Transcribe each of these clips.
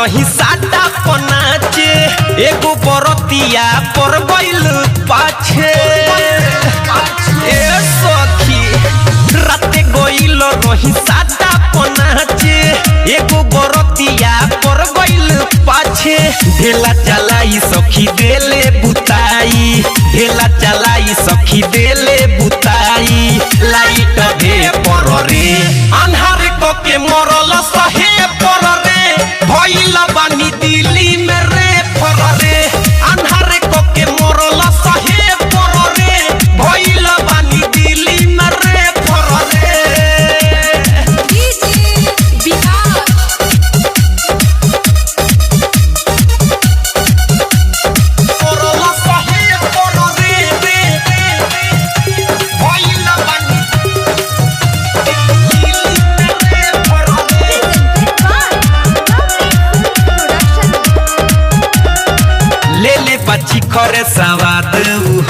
रही साटा पनाचे एगो बरतिया पर गइल पाछे ए सखी राते गइल रही साटा पनाचे एगो बरतिया पर गइल पाछे ढेला चलाई सखी देले बुताई ढेला चलाई सखी देले बुताई लाइट भे पर रे अन्हार को के मरल सहे पर रे भइल बानी दिल्ली में रे पर रे अन्हार को के मरल सहे पर रे भइल बानी दिल्ली में रे पर रे खरे सवाद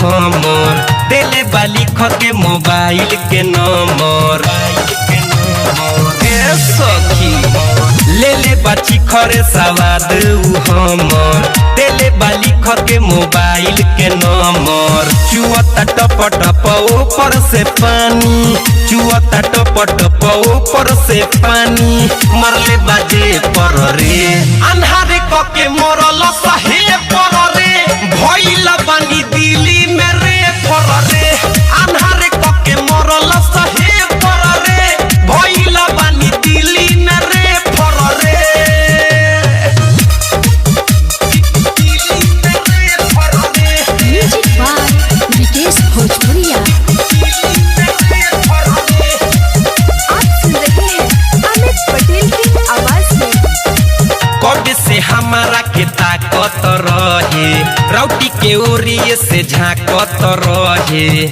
हमर देले बाली के मोबाइल के नंबर सखी ले ले बाची खरे सवाद हमर देले बाली के मोबाइल के नंबर चुअता टप टप ऊपर से पानी चुअता टप टप ऊपर से पानी मरले बाजे पर रे अन्हारे क के मरल सहे पर रे भइल बानी दिल्ली में रे पर रे अन्हारे क के मरल सहे पर रे भइल बानी दिल्ली में रे पर रे म्यूजिक बाय विकेश भोजपुरिया। आप सुन रहे हैं अमित पटेल की आवाज में। कब से हमारा के ताकत रहे रौटी के ओरिए से झाकत रहे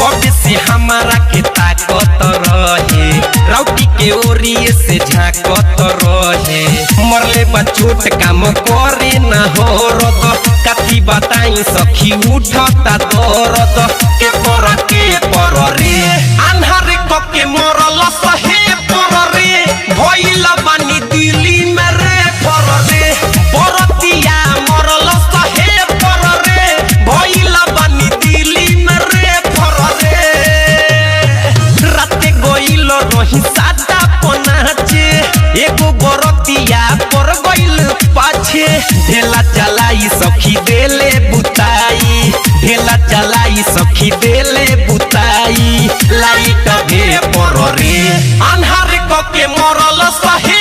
कब से हमारा के ताकत रहे रौटी के ओरिए से झाकत रहे मरले बा छोट काम करे न हो रद कथी बताई सखी उठता दर्द के पर रे अन्हार क के मरल सहे पर रे भइल बानी दिल्ली में रे पर रे बरतिया मरल सहे पर रे भइल बानी दिल्ली में रे पर रे राते गइल रही साटा पनाचे एगो बरतिया पर गइल पाछे ढेला चलाई सखी देले बुताई ढेला चलाई सखी देले बुताई लाइट भे पर रे अन्हार क के मरल सहे